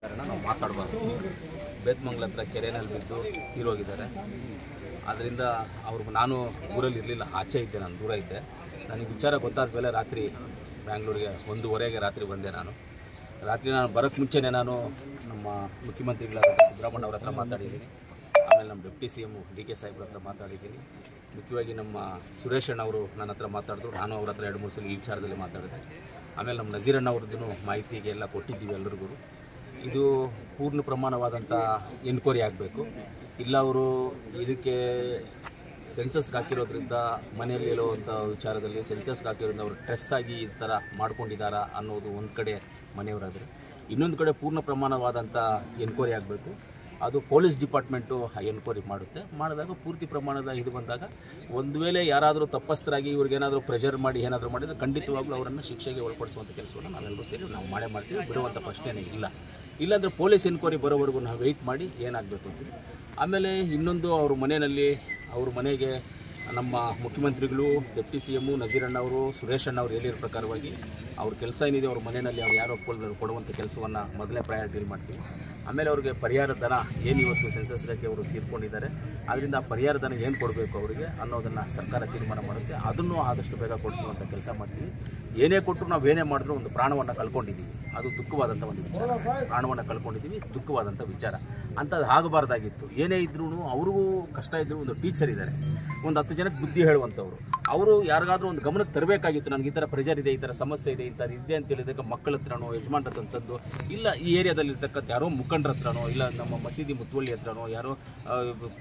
ಕಾರಣ ನಾವು ಮಾತಾಡಬಾರ್ದು. ಬೇತ್ಮಂಗ್ಲ ಹತ್ರ ಕೆರೆನಲ್ಲಿ ಬಿದ್ದು ತೀರೋಗಿದ್ದಾರೆ. ಆದ್ದರಿಂದ ಅವ್ರಿಗೆ ನಾನು ಊರಲ್ಲಿ ಇರಲಿಲ್ಲ, ಆಚೆ ಇದ್ದೆ, ನಾನು ದೂರ ಇದ್ದೆ. ನನಗೆ ವಿಚಾರ ಗೊತ್ತಾದ ಮೇಲೆ ರಾತ್ರಿ ಬ್ಯಾಂಗ್ಳೂರಿಗೆ 1:15 ರಾತ್ರಿ ಬಂದೆ. ರಾತ್ರಿ ನಾನು ಬರೋಕ್ಕೆ ಮುಂಚೆನೇ ನಾನು ನಮ್ಮ ಮುಖ್ಯಮಂತ್ರಿಗಳಾದ ಸಿದ್ದರಾಮಯ್ಯ ಅವ್ರ ಹತ್ರ ಮಾತಾಡಿದ್ದೀನಿ. ಆಮೇಲೆ ನಮ್ಮ ಡೆಪ್ಟಿ CM DK ಸಾಹೇಬ್ರ ಹತ್ರ ಮಾತಾಡಿದ್ದೀನಿ. ಮುಖ್ಯವಾಗಿ ನಮ್ಮ ಸುರೇಶ್ ಅಣ್ಣ ಅವರು ನನ್ನ ಹತ್ರ ಮಾತಾಡಿದ್ರು. ನಾನು ಅವ್ರ ಹತ್ರ 2-3 ಸಲ ಈ ವಿಚಾರದಲ್ಲಿ ಮಾತಾಡಿದೆ. ಆಮೇಲೆ ನಮ್ಮ ನಜೀರಣ್ಣ ಅವ್ರದ್ದು ಮಾಹಿತಿಗೆ ಎಲ್ಲ ಕೊಟ್ಟಿದ್ದೀವಿ ಎಲ್ಲರಿಗೂ. ಇದು ಪೂರ್ಣ ಪ್ರಮಾಣವಾದಂಥ ಎನ್ಕ್ವೈರಿ ಆಗಬೇಕು. ಇಲ್ಲ ಅವರು ಇದಕ್ಕೆ ಸೆನ್ಸಸ್ಗೆ ಹಾಕಿರೋದ್ರಿಂದ ಮನೆಯಲ್ಲಿ ಇರುವಂಥ ವಿಚಾರದಲ್ಲಿ ಸೆನ್ಸಸ್ಗೆ ಹಾಕಿರೋದ್ರಿಂದ ಅವರು ಸ್ಟ್ರೆಸ್ ಆಗಿ ಈ ಥರ ಮಾಡ್ಕೊಂಡಿದ್ದಾರಾ ಅನ್ನೋದು ಒಂದು ಕಡೆ ಮನೆಯವರಾದರೆ, ಇನ್ನೊಂದು ಕಡೆ ಪೂರ್ಣ ಪ್ರಮಾಣವಾದಂಥ ಎನ್ಕ್ವೈರಿ ಆಗಬೇಕು. ಅದು ಪೊಲೀಸ್ ಡಿಪಾರ್ಟ್ಮೆಂಟು ಎನ್ಕ್ವೈರಿ ಮಾಡುತ್ತೆ. ಮಾಡಿದಾಗ ಪೂರ್ತಿ ಪ್ರಮಾಣದ ಇದು ಬಂದಾಗ ಒಂದು ವೇಳೆ ಯಾರಾದರೂ ತಪ್ಪಸ್ಥರಾಗಿ ಇವ್ರಿಗೇನಾದರೂ ಪ್ರೆಷರ್ ಮಾಡಿ ಏನಾದರೂ ಮಾಡಿದರೆ ಖಂಡಿತವಾಗ್ಲೂ ಅವರನ್ನು ಶಿಕ್ಷೆಗೆ ಒಳಪಡಿಸುವಂಥ ಕೆಲಸವನ್ನು ನಾವೆಲ್ಲರೂ ಸೇರಿ ನಾವು ಮಾಡ್ತೀವಿ. ಬಿಡುವಂಥ ಪ್ರಶ್ನೆನೇ ಇಲ್ಲ. ಇಲ್ಲಾಂದರೆ ಪೊಲೀಸ್ ಎನ್ಕ್ವೈರಿ ಬರೋವರೆಗೂ ನಾವು ವೆಯ್ಟ್ ಮಾಡಿ ಏನಾಗಬೇಕು ಅಂತೀವಿ. ಆಮೇಲೆ ಇನ್ನೊಂದು ಅವ್ರ ಮನೆಗೆ ನಮ್ಮ ಮುಖ್ಯಮಂತ್ರಿಗಳು, ಡೆಪ್ಟಿ CM ನಜೀರಣ್ಣ ಅವರು, ಸುರೇಶ್ ಅಣ್ಣ ಅವರು ಹೇಳಿರೋ ಪ್ರಕಾರವಾಗಿ ಅವ್ರ ಕೆಲಸ ಏನಿದೆ ಅವ್ರ ಮನೆಯಲ್ಲಿ ಅವ್ರು ಯಾರೋ ಕೊಡುವಂಥ ಕೆಲಸವನ್ನು ಮೊದಲೇ ಪ್ರಯಾರಿಟಿಲಿ ಮಾಡ್ತೀವಿ. ಆಮೇಲೆ ಅವ್ರಿಗೆ ಪರಿಹಾರ ಧನ ಏನು ಇವತ್ತು ಸೆನ್ಸಸ್ಗೆ ಅವರು ತೀರ್ಕೊಂಡಿದ್ದಾರೆ, ಅದರಿಂದ ಆ ಪರಿಹಾರ ಧನ ಏನು ಕೊಡಬೇಕು ಅವರಿಗೆ ಅನ್ನೋದನ್ನು ಸರ್ಕಾರ ತೀರ್ಮಾನ ಮಾಡುತ್ತೆ. ಅದನ್ನು ಆದಷ್ಟು ಬೇಗ ಕೊಡಿಸುವಂಥ ಕೆಲಸ ಮಾಡ್ತೀವಿ. ಏನೇ ಕೊಟ್ಟರು ನಾವು ಏನೇ ಮಾಡಿದ್ರು ಒಂದು ಪ್ರಾಣವನ್ನು ಕಳ್ಕೊಂಡಿದ್ದೀವಿ. ಅದು ದುಃಖವಾದಂಥ ಒಂದು ವಿಚಾರ. ಪ್ರಾಣವನ್ನು ಕಳ್ಕೊಂಡಿದ್ದೀವಿ, ದುಃಖವಾದಂಥ ವಿಚಾರ. ಅಂಥದ್ದು ಆಗಬಾರ್ದಾಗಿತ್ತು. ಏನೇ ಇದ್ರೂ ಅವ್ರಿಗೂ ಕಷ್ಟ ಇದ್ದರೂ ಒಂದು ಟೀಚರ್ ಇದ್ದಾರೆ, ಒಂದು 10 ಜನಕ್ಕೆ ಬುದ್ಧಿ ಹೇಳುವಂಥವ್ರು. ಅವರು ಯಾರಿಗಾದ್ರೂ ಒಂದು ಗಮನಕ್ಕೆ ತರಬೇಕಾಗಿತ್ತು. ನನಗೆ ಈ ಥರ ಪ್ರೆಷರ್ ಇದೆ, ಈ ಥರ ಸಮಸ್ಯೆ ಇದೆ, ಈ ಥರ ಇದೆ ಅಂತ ಹೇಳಿದಾಗ ಮಕ್ಕಳ ಹತ್ರನೋ ಯಜಮಾನ್ರ ಹತ್ರದ್ದು ಇಲ್ಲ, ಈ ಏರಿಯಾದಲ್ಲಿ ಇರ್ತಕ್ಕಂಥ ಯಾರೋ ಮುಖಂಡರ ಹತ್ರನೋ ಇಲ್ಲ ನಮ್ಮ ಮಸೀದಿ ಮುತ್ತುವಳ್ಳಿ ಹತ್ರನೋ ಯಾರೋ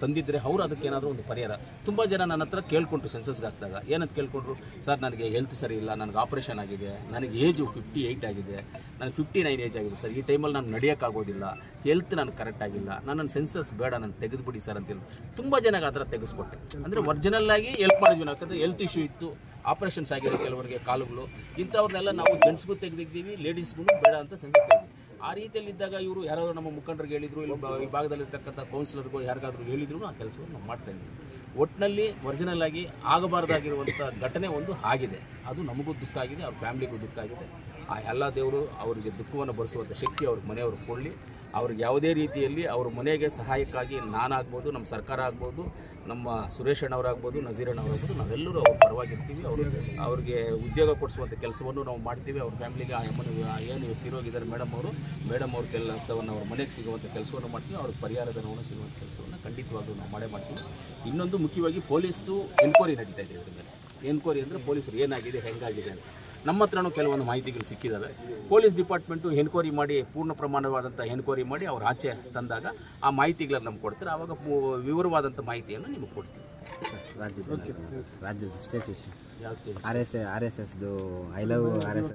ತಂದಿದ್ದರೆ ಅವರು ಅದಕ್ಕೇನಾದರೂ ಒಂದು ಪರಿಹಾರ. ತುಂಬ ಜನ ನನ್ನ ಹತ್ರ ಕೇಳ್ಕೊಂಡ್ರು ಸೆನ್ಸಸ್ಗೆ ಹಾಕಿದಾಗ. ಏನಂತ ಕೇಳ್ಕೊಂಡ್ರು, ಸರ್ ನನಗೆ ಹೆಲ್ತ್ ಸರಿ ಇಲ್ಲ, ನನಗೆ ಆಪ್ರೇಷನ್ ಆಗಿದೆ, ನನಗೆ ಏಜು 58 ಆಗಿದೆ, ನನಗೆ 59 ಏಜ್ ಆಗಿದೆ ಸರ್, ಈ ಟೈಮಲ್ಲಿ ನಾನು ನಡೆಯೋಕ್ಕಾಗೋದಿಲ್ಲ, ಹೆಲ್ತ್ ನನಗೆ ಕರೆಕ್ಟ್ ಆಗಿಲ್ಲ, ನನ್ನ ಸೆನ್ಸಸ್ ಬೇಡ, ನಾನು ತೆಗೆದುಬಿಡಿ ಸರ್ ಅಂತೇಳಿ ತುಂಬ ಜನಕ್ಕೆ ಆ ಥರ ತೆಗೆಸ್ಕೊಟ್ಟೆ. ಅಂದರೆ ಒರಿಜಿನಲ್ ಆಗಿ ಹೆಲ್ಪ್ ಮಾಡಿದ್ವಿ. ಯಾಕಂದರೆ ಹೆಲ್ತ್ ಇಶ್ಯೂ ಇತ್ತು, ಆಪ್ರೇಷನ್ಸ್ ಆಗಿದೆ ಕೆಲವರಿಗೆ ಕಾಲುಗಳು, ಇಂಥವ್ರನ್ನೆಲ್ಲ ನಾವು ಜೆಂಟ್ಸ್ಗೂ ತೆಗೆದಿದ್ದೀವಿ, ಲೇಡೀಸ್ಗೂ ಬೇಡ ಅಂತ ಸೆನ್ಸಸ್ ತೆಗೆದ್ವಿ. ಆ ರೀತಿಯಲ್ಲಿ ಇದ್ದಾಗ ಇವರು ಯಾರಾದರೂ ನಮ್ಮ ಮುಖಂಡರಿಗೆ ಹೇಳಿದ್ರು, ಈ ಭಾಗದಲ್ಲಿರ್ತಕ್ಕಂಥ ಕೌನ್ಸಿಲರ್ಗಳು ಯಾರಿಗಾದರೂ ಹೇಳಿದ್ರು ಆ ಕೆಲಸವನ್ನು ನಾವು ಮಾಡ್ತಾ ಇದ್ದೀವಿ. ಒಟ್ಟಿನಲ್ಲಿ ಒರಿಜಿನಲ್ ಆಗಿ ಆಗಬಾರ್ದಾಗಿರುವಂಥ ಘಟನೆ ಒಂದು ಆಗಿದೆ. ಅದು ನಮಗೂ ದುಃಖ ಆಗಿದೆ, ಅವ್ರ ಫ್ಯಾಮಿಲಿಗೂ ದುಃಖ ಆಗಿದೆ. ಆ ಎಲ್ಲ ದೇವರು ಅವರಿಗೆ ದುಃಖವನ್ನು ಭರಿಸುವಂಥ ಶಕ್ತಿ ಅವ್ರ ಮನೆಯವ್ರಿಗೆ ಕೊಡಲಿ. ಅವ್ರಿಗೆ ಯಾವುದೇ ರೀತಿಯಲ್ಲಿ ಅವ್ರ ಮನೆಗೆ ಸಹಾಯಕ್ಕಾಗಿ ನಾನಾಗ್ಬೋದು, ನಮ್ಮ ಸರ್ಕಾರ ಆಗ್ಬೋದು, ನಮ್ಮ ಸುರೇಶ್ ಅಣ್ಣವರಾಗ್ಬೋದು, ನಜೀರಣ್ಣ ಅವರಾಗ್ಬೋದು, ನಾವೆಲ್ಲರೂ ಅವ್ರ ಪರವಾಗಿರ್ತೀವಿ. ಅವ್ರಿಗೆ ಉದ್ಯೋಗ ಕೊಡಿಸುವಂಥ ಕೆಲಸವನ್ನು ನಾವು ಮಾಡ್ತೀವಿ. ಅವ್ರ ಫ್ಯಾಮಿಲಿಗೆ ಏನು ತಿರೋಗಿದ್ದಾರೆ ಮೇಡಮ್ ಅವ್ರ ಕೆಲಸವನ್ನು ಅವ್ರ ಮನೆಗೆ ಸಿಗುವಂಥ ಕೆಲಸವನ್ನು ಮಾಡ್ತೀವಿ. ಅವ್ರಿಗೆ ಪರಿಹಾರ ಧನವನ್ನು ಸಿಗುವಂಥ ಕೆಲಸವನ್ನು ಖಂಡಿತವಾಗ್ಲೂ ನಾವು ಮಾಡ್ತೀವಿ. ಇನ್ನೊಂದು ಮುಖ್ಯವಾಗಿ ಪೊಲೀಸು ಎನ್ಕ್ವೈರಿ ನಡೀತಾ ಇದೆ ಇದ್ರ ಮೇಲೆ. ಎನ್ಕ್ವೈರಿ ಅಂದರೆ ಪೊಲೀಸರು ಏನಾಗಿದೆ, ಹೆಂಗಾಗಿದೆ ಅಂತ ನಮ್ಮ ಹತ್ರನೂ ಕೆಲವೊಂದು ಮಾಹಿತಿಗಳು ಸಿಕ್ಕಿದ್ದಾವೆ. ಪೊಲೀಸ್ ಡಿಪಾರ್ಟ್ಮೆಂಟು ಎನ್ಕ್ವೈರಿ ಮಾಡಿ ಪೂರ್ಣ ಪ್ರಮಾಣವಾದಂಥ ಎನ್ಕ್ವೈರಿ ಮಾಡಿ ಅವ್ರು ಆಚೆ ತಂದಾಗ ಆ ಮಾಹಿತಿಗಳನ್ನು ನಮ್ಗೆ ಕೊಡ್ತಾರೆ. ಆವಾಗ ವಿವರವಾದಂಥ ಮಾಹಿತಿಯನ್ನು ನಿಮಗೆ ಕೊಡ್ತೀವಿ. ರಾಜ್ಯದ ಸ್ಟೇಟ್ ಇಶ್ಯೂ ಯಾವುದು RSSದು ಐ ಲವ್ RSS